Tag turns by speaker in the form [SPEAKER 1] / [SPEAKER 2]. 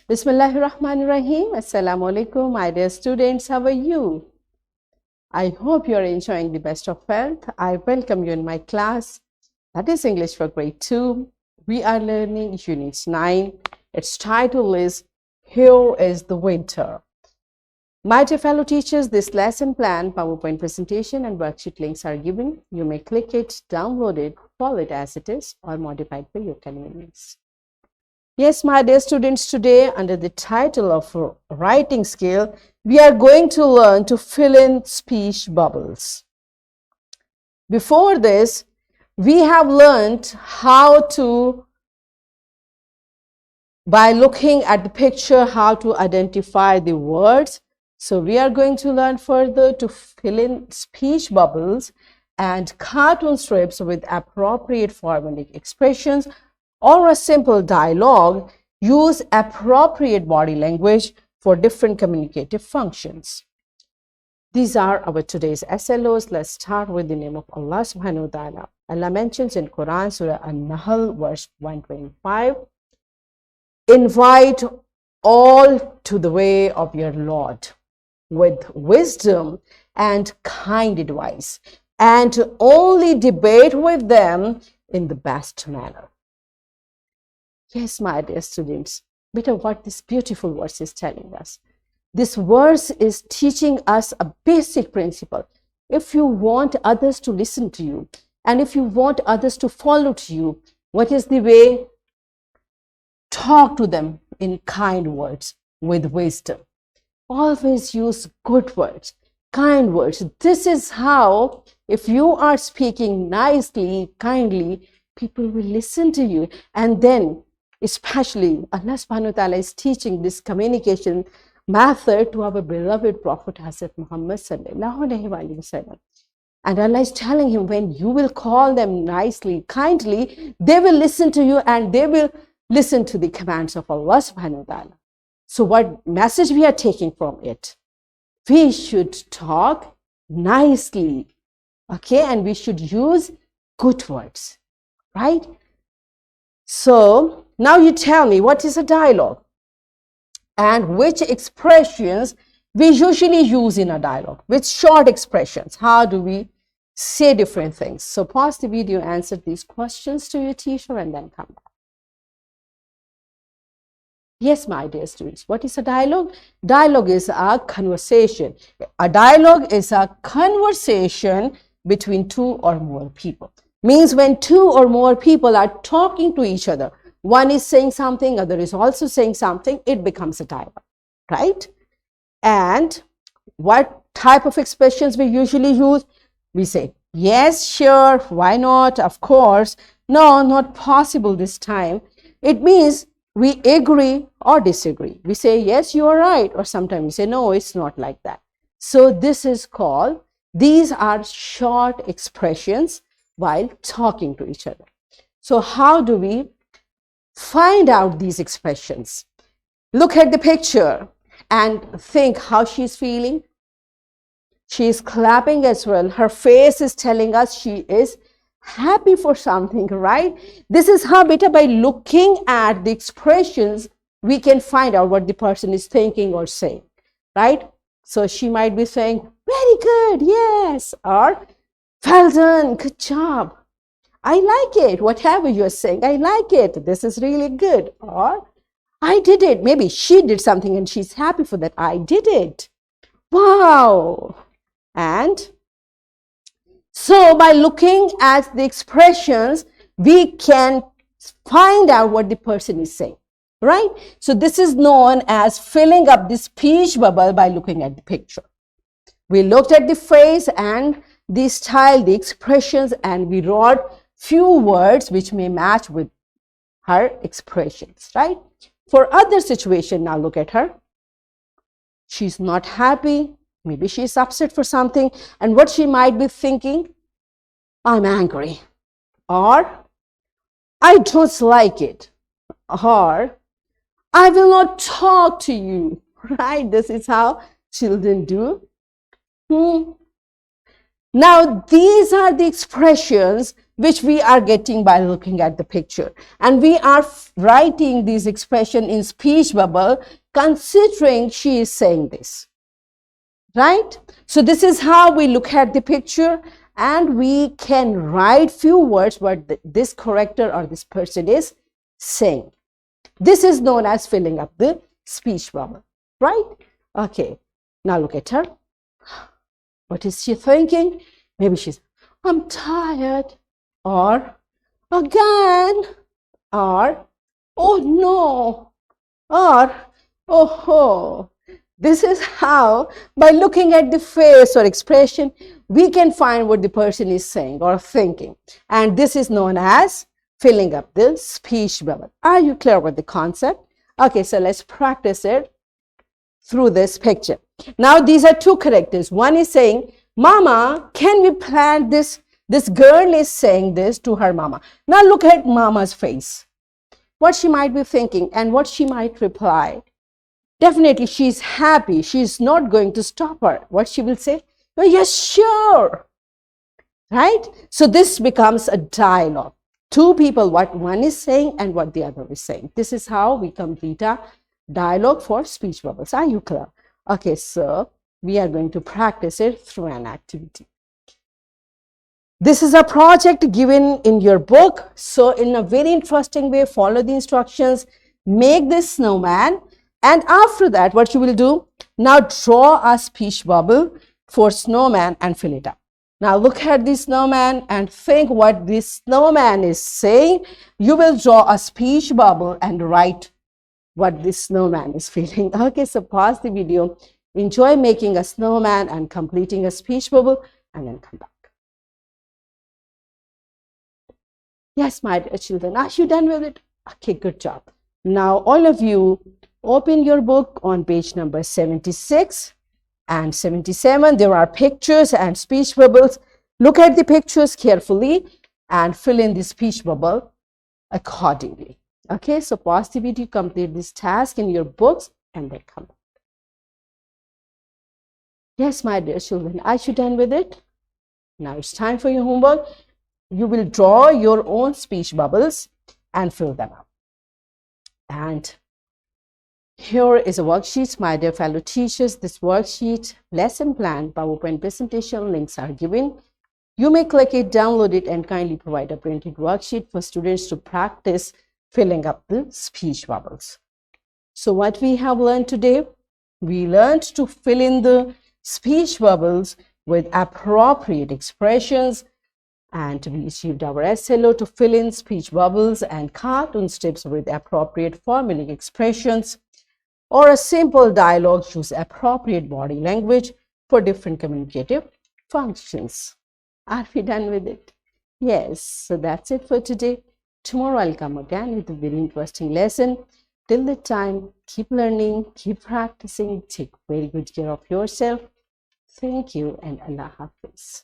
[SPEAKER 1] Bismillahirrahmanirrahim. Assalamu alaikum, my dear students. How are you? I hope you are enjoying the best of health. I welcome you in my class. That is English for grade 2. We are learning Unit 9. Its title is Here is the Winter. My dear fellow teachers, this lesson plan, PowerPoint presentation and worksheet links are given. You may click it, download it, follow it as it is, or modify it for your convenience. Yes, my dear students, today under the title of writing skill, we are going to learn to fill in speech bubbles. Before this, we have learned how to, by looking at the picture, how to identify the words. So we are going to learn further to fill in speech bubbles and cartoon strips with appropriate formalic expressions or a simple dialogue. Use appropriate body language for different communicative functions. These are our today's SLOs. Let's start with the name of Allah subhanahu wa ta'ala. Allah mentions in Quran, Surah An-Nahl, verse 125, invite all to the way of your Lord with wisdom and kind advice, and to only debate with them in the best manner. Yes, my dear students, better what this beautiful verse is telling us. This verse is teaching us a basic principle. If you want others to listen to you, and if you want others to follow to you, what is the way? Talk to them in kind words with wisdom. Always use good words, kind words. This is how, if you are speaking nicely, kindly, people will listen to you. And then, especially, Allah subhanahu wa ta'ala is teaching this communication method to our beloved Prophet Hazrat Muhammad sallallahu alaihi wasallam. And Allah is telling him, when you will call them nicely, kindly, they will listen to you and they will listen to the commands of Allah subhanahu wa ta'ala. So what message we are taking from it? We should talk nicely, okay? And we should use good words, right? So now you tell me, what is a dialogue? And which expressions we usually use in a dialogue? Which short expressions? How do we say different things? So pause the video, answer these questions to your teacher, and then come back. Yes, my dear students, what is a dialogue? Dialogue is a conversation. A dialogue is a conversation between two or more people. Means when two or more people are talking to each other, one is saying something, other is also saying something, it becomes a dialogue, right? And what type of expressions we usually use? We say, yes, sure, why not, of course, no, not possible this time. It means we agree or disagree. We say, yes, you are right, or sometimes we say, no, it's not like that. So this is called, these are short expressions while talking to each other. So how do we find out these expressions? Look at the picture and think how she's feeling. She's clapping as well. Her face is telling us she is happy for something, right? This is how, beta, by looking at the expressions, we can find out what the person is thinking or saying, right? So she might be saying, very good, yes, or well done, good job, I like it, whatever you're saying, I like it, this is really good, or I did it. Maybe she did something and she's happy for that, I did it, wow. And so by looking at the expressions, we can find out what the person is saying, right? So this is known as filling up the speech bubble by looking at the picture. We looked at the phrase and the style, the expressions, and we wrote few words which may match with her expressions, right? For other situation, now look at her. She's not happy. Maybe she's upset for something, and what she might be thinking, I'm angry, or I don't like it, or I will not talk to you, right? This is how children do. Now, these are the expressions which we are getting by looking at the picture. And we are writing this expression in speech bubble considering she is saying this. Right? So this is how we look at the picture, and we can write few words what this character or this person is saying. This is known as filling up the speech bubble, right? Okay, now look at her. What is she thinking? Maybe she's, I'm tired, or again, or oh no, or oh ho. This is how, by looking at the face or expression, we can find what the person is saying or thinking. And this is known as filling up the speech bubble. Are you clear with the concept? Okay, so let's practice it through this picture. Now, these are two characters. One is saying, Mama, can we plant this? This girl is saying this to her mama. Now, look at mama's face. What she might be thinking and what she might reply. Definitely, she's happy. She's not going to stop her. What she will say? Oh, yes, sure. Right? So this becomes a dialogue. Two people, what one is saying and what the other is saying. This is how we complete a dialogue for speech bubbles. Are you clear? Okay, so we are going to practice it through an activity. This is a project given in your book. So in a very interesting way, follow the instructions, make this snowman. And after that, what you will do, now draw a speech bubble for snowman and fill it up. Now look at the snowman and think what this snowman is saying. You will draw a speech bubble and write what this snowman is feeling. Okay, so pause the video, enjoy making a snowman and completing a speech bubble, and then come back. Yes, my dear children, are you done with it? Okay, good job. Now all of you, open your book on page number 76 and 77. There are pictures and speech bubbles. Look at the pictures carefully and fill in the speech bubble accordingly. Okay, so pause the video, complete this task in your books, and then come back. Yes, my dear children, are you done with it? Now it's time for your homework. You will draw your own speech bubbles and fill them up. And here is a worksheet, my dear fellow teachers. This worksheet, lesson plan, PowerPoint presentation links are given. You may click it, download it, and kindly provide a printed worksheet for students to practice filling up the speech bubbles. So what we have learned today, we learned to fill in the speech bubbles with appropriate expressions, and we achieved our SLO to fill in speech bubbles and cartoon strips with appropriate formulaic expressions, or a simple dialogue use appropriate body language for different communicative functions. Are we done with it? Yes, so that's it for today. Tomorrow I'll come again with a very interesting lesson. Till that time, keep learning, keep practicing, take very good care of yourself. Thank you, and Allah Hafiz.